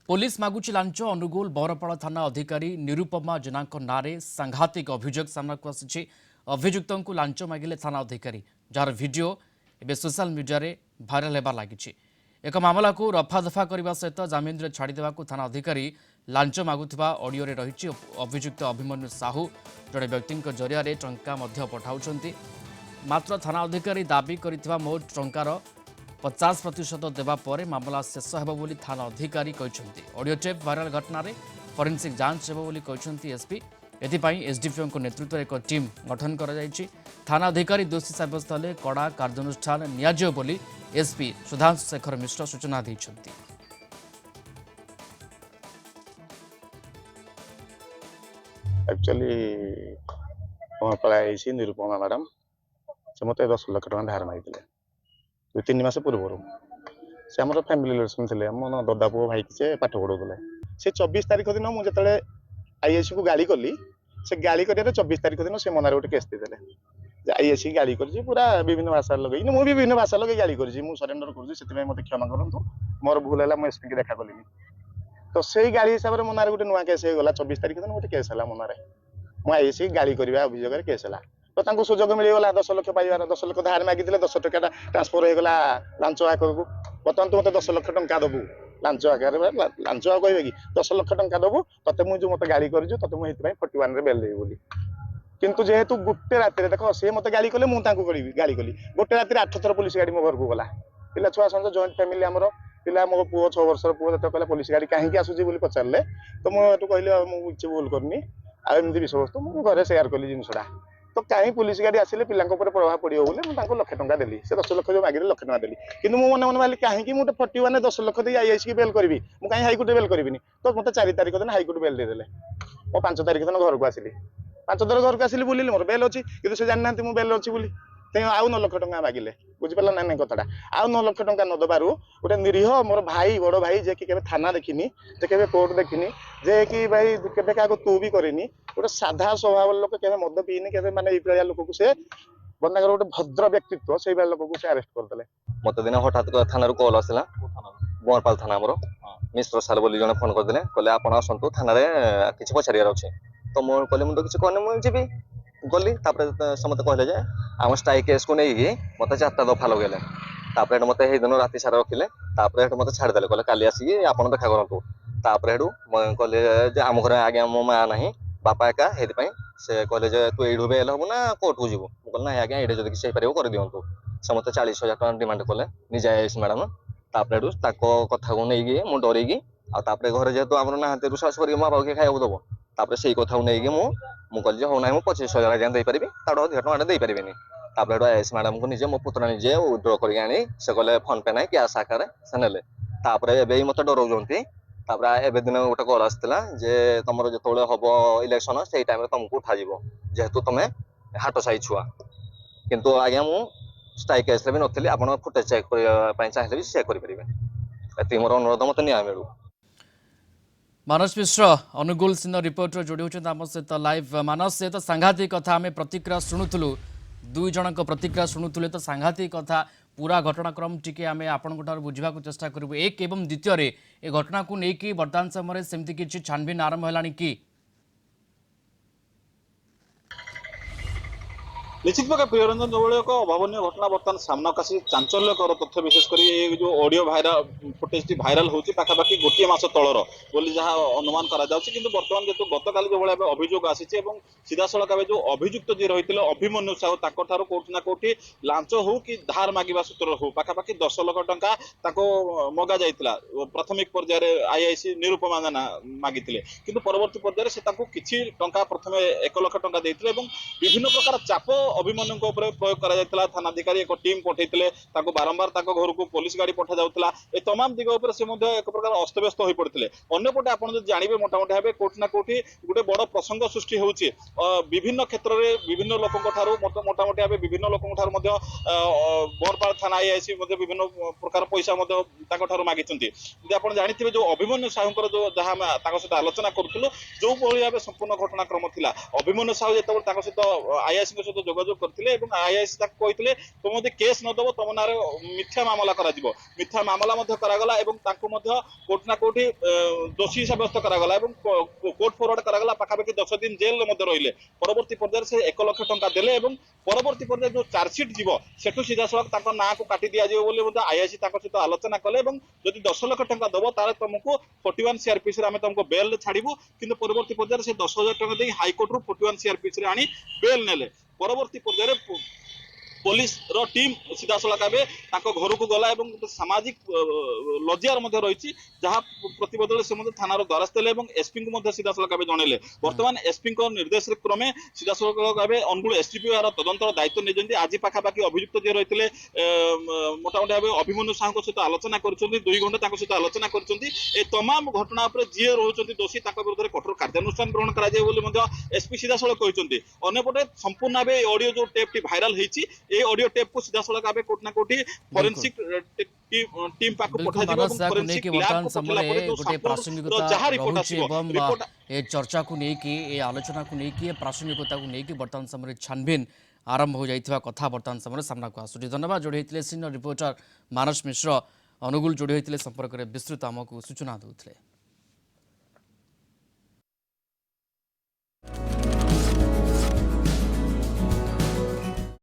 Police मागुची launch Angul बरपाड़ थाना अधिकारी निरुपमा जेना नारे सांघातिक अभियोग सामना को आसी अभियुक्त लांच मागिले थाना अधिकारी जार वीडियो एवं सोशल मीडिया रे भाइराल होबार लगी एक मामला को रफा दफा करने सहित जमीन छाड़देवा थाना अधिकारी लांच मागुवा ऑडियो रे रही अभियुक्त अभिमन्यु साहू जड़े व्यक्ति जरिया टंका पठाउछंती मात्र थाना अधिकारी दाबी करिथिबा मोट टंकार 50% देवा पर मामला शेष हेबो बोली थाना अधिकारी कहते ऑडियो टेप भाइराल घटना रे फोरेंसिक जांच हेबो बोली कहते एसपी एथिपाई एसडीपीओ को नेतृत्व में एक टीम गठन करा जायछि। थाना अधिकारी दोषी साब्यस्त हेले कड़ा कार्यानुष्ठान नियाजियो बोली एसपी सुधांशु शेखर मिश्र सूचना दैछन्ति। एक्चुअली पलाई निरुपमा मैडम से मत 10 लाख टका धार मांगी 2-3 मास पूर्व से आम फैमिली रिलेशन थे मो ददा पुओ भाई से पाठ पढ़ाऊे से 24 तारीख दिन मुझे आईएससी को गाड़ी कली से गाड़ी कर 24 तारीख दिन से मनार गोटे केस देते आईएससी गाड़ी कर पूरा विभिन्न भाषा लगे मुझे विभिन्न भाषा लगे गाड़ी कर सरेंडर कर मत क्षमा करूँ मोर भूल है मुझे एसपी की देखा कली तो से गाड़ी हिसाब से मनार गोटे नुआ केस होगा 24 तारीख दिन गोटे केस है मनार मुझे आईएससी गाड़ी करवा अभियोग केस है तो सुजोग मिलगला 10 लाख पाइबार 10 लाख धार मागी 10 टका ट्रांसफर होगा लांच आकर को बर्तमान तू मत 10 लाख टका दबू लांच आकार लांच कहे कि 10 लाख टका दबू ते मुझे मत गाड़ी कर 41 बेल देवी बोली किंतु जेहेतु गोटे रात देख सी मत गाड़ी कले मुझे गाड़ी कली गोटे रात 8 थर पुलिस गाड़ी मो घर को गला पिला छुआ समझ जॉइंट फैमिली आमर पिला मो पुओ 6 वर्ष पुओ जो कहला पुलिस गाड़ी कहीं आसूसी पचारे तो मुझे कहली मुझे भूल करनी आमती विषय वस्तु मुझे घरे सेयार कली जिनसा तो कहीं पुलिस गाड़ी आसिले पिला प्रभाव पड़ो बोले मुझे लाख टका देली से 10 लाख जो मागे लाख टका देली कि मन मन भाई कहीं मुझे 41 10 लाख दे आईएससी बेल करी मुझे कहीं हाईकोर्ट बेल करी तो मतलब 4 तारीख दिन हाईकोर्ट बेल देदेले मो 5 तारीख दिन घर को आसिली 5 तारीख घर को आसिली बुलिली मोर बेल अच्छी कि जाना मुझे बेल अच्छी बोली आउ 9 लाख टका मागिले बुझिपारा ना नहीं कथा आउ 9 लाख टका न दबारू गोटे निरीह मोर भाई बड़ भाई जे कि थाना देखनी जे के कोर्ट देखनी जे कि भाई केबे क्या तू भी करेनी गोटे साधा स्वभाव लोक के मद पीनी के माने लोक को से बंदागर गोटे भद्र व्यक्तित्व से लोक को से अरेस्ट करदे मत दिन हठात थाना कॉल आसला बरपाल थाना आमर मिश्र सार बोली जने फोन करदे कहले आपण आसंतु थाना रे किछि पछारियार अछि तो मो कहले मु तो किछि कहने मु जीबी गली समस्त कहले जे आम स्ट्राइक केस को नहीं मत 4टा दफा लगे मत दिन राति सारा रखिले मत छाड़देले कहले काली आसिक आप देखा करूँ कहले आम घर आगे मो माँ ना बापा एका से कहले तू यू बेल हबू ना कोर्ट को जीवु कहले ना आज्ञा ये जब किसी कर दिंतु से मत 40,000 टका डिमांड कले निजे आईएस मैडम कथा को नहीं मुझे डरगी आगे घर जेहतु आम ना रुसास कर माँ बाबू खाया दब से कथा को नहीं मुझे कहली हो ना 25,000 आज्ञा देपारि तार अधिक टका देपारे आईएस मैडम को निजे मो पुत्र निजे विड्र कर से कहले फोन पे ना कैश आकार से ने मत डराउंट एवं दिन गोटे कल आसाला जे तुम जो हम इलेक्शन से टाइम तुमको उठा जेहेतु तुम हाट साई छुआ किंतु आज्ञा मु स्ट्राइक केस भी नी आप फुटेज चेक करने चाहिए भी चेक करेंगे मोर अनुरोध मत न्याय मिलू। मानस मिश्र अनुगुल सिन्हा रिपोर्टर जोड़ी होती आम सहित लाइव मानस से तो सांघातिक कथा आम प्रतिक्रिया शुणुलु 2 जन प्रतिक्रिया शुणुले तो सांघातिक कथा पूरा घटनाक्रम टी आम आपण बुझा चेष्टा करूँ एक एवं द्वितीय ए घटना को लेकिन वर्तमान समय सेमती किसी छानबीन आरंभ है कि निश्चित भाव प्रियरंजन जो एक अभावन घटना बर्तमान सामना आसी चांचल्यकर तथ्य विशेषकर ये जो ऑडियो भाइराल फुटेज भाइराल होती पाखापाखि गोटे मास तलर बोली जहाँ अनुमान करा किंतु बर्तमान जेतु गतकाली जो भाई अभियोग आसी सीधासलख भाव जो अभियुक्त जी रही अभिमन्यु साहू तार कौटी ना कौटी लांच हो कि धार मागिबा सूत्र हो पाखापाखि 10 लाख टका मगा जाइतिला प्राथमिक पर्यायर आईआईसी निरुपमा जेना मागिथिले किंतु परवर्ती पर्यायर से किछि टंका प्रथमे 1 लाख टंका देइथिले एवं विभिन्न प्रकार चाप अभिमन्यु प्रयोग करा थाना अधिकारी एक टीम पठेइथिले बारंबार घर को पुलिस गाड़ी पठा जाउतला ए तमाम दिग उपर से एक प्रकार अस्तव्यस्त हो पड़ते अंपटे आप जानवे मोटामोटी भाव कौटि ना कौटि गोटे बड़ प्रसंग सृष्टि होउछि विभिन्न क्षेत्र में विभिन्न लोक मोटामोटी भाव विभिन्न लोक बरपाल थाना आईआईसी विभिन्न प्रकार पैसा मागिଛନ୍ତି आप जानते जो अभिमन्यु साहू जो जहाँ सहित आलोचना करूँ जो भाई भाव संपूर्ण घटनाक्रम था अभिमन्यु साहू जो सहित आईआईसी सहित ଯୋଗାଯୋଗ କରିଥିଲେ ଏବଂ ଆଇଆଇସି ତାକୁ କହିଥିଲେ ତୁମେ ଯଦି କେସ୍ ନ ଦେବ ତମ ନାଁରେ ମିଥ୍ୟା ମାମଲା କରାଯିବ। ମିଥ୍ୟା ମାମଲା ମଧ୍ୟ କରାଗଲା ଏବଂ ତାଙ୍କୁ ମଧ୍ୟ କୋଉଠି ନା କୋଉଠି ଦୋଷୀ ସାବ୍ୟସ୍ତ କରାଗଲା ଏବଂ କୋର୍ଟ ଫରୱାର୍ଡ କରାଗଲା। ପାଖାପାଖି 10 ଦିନ ଜେଲରେ ମଧ୍ୟ ରହିଲେ। ପରବର୍ତ୍ତୀ ପର୍ଯ୍ୟାୟରେ ସେ 1 ଲକ୍ଷ ଟଙ୍କା ଦେଲେ ଏବଂ ପରବର୍ତ୍ତୀ ପର୍ଯ୍ୟାୟରେ ଯୋଉ ଚାର୍ଜସିଟ୍ ଯିବ ସେଠୁ ସିଧାସଳଖ ତାଙ୍କ ନାଁକୁ କାଟି ଦିଆଯିବ ବୋଲି ମଧ୍ୟ ଆଇଆଇସି ତାଙ୍କ ସହିତ ଆଲୋଚନା କଲେ ଏବଂ ଯଦି 10 ଲକ୍ଷ ଟଙ୍କା ଦବ ତାହେଲେ ତମକୁ 41 ସିଆରପିସି ରେ ଆମେ ତମକୁ ବେଲରେ ଛାଡିବୁ। କିନ୍ତୁ ପରବର୍ତ୍ତୀ ପର୍ଯ୍ୟାୟରେ ସେ 10,000 ଟଙ୍କା ଦେଇ ହାଇକୋର୍ଟରୁ 41 ସିଆରପିସି ରେ ଆଣି ବେଲ ନେଲେ। ପରବର୍ତ୍ତୀ ପର୍ଯ୍ୟାୟରେ पुलिस रो टीम सीधासलख भाव ताको घर को गला और गोटे सामाजिक लज्जार मध्य रही जहाँ प्रतिबदल से थानार द्वारस्थ हेले एसपी को सीधासलख भाव जनइले। बर्तमान एसपी निर्देश क्रमे सीधासलख भाव अनुगुल एसडीपी तदंतर दायित्व नहीं। आज पाखापाखि अभियुक्त जी रही मोटामोटी भाव अभिमन्यु साहू सहित आलोचना कर 2 घंटा सहित आलोचना कर तमाम घटना जी रोच दोषी विरुद्ध में कठोर कार्यानुष्ठान ग्रहण कर एसपी सीधासलख कहते। अंपटे संपूर्ण भाव ऑडियो जो टेप भाइराल होती ऑडियो टेप को सीधासलख भाव कोटि ना कोटि फोरेंसिक टीम पाक फोरेंसिक लैब को गोटे प्रासंगिकता रिपोर्ट ए चर्चा को लेकिन ए आलोचना को लेकिन प्रासंगिकता को लेकिन वर्तमान समय छानबीन आरंभ हो जाइथिबा कथा वर्तमान समय सामना को आसुची। धन्यवाद जोड़ी होते सीनियर रिपोर्टर मानस मिश्र अनुगुल जोड़ी होते संपर्क में विस्तृत आमको सूचना देते।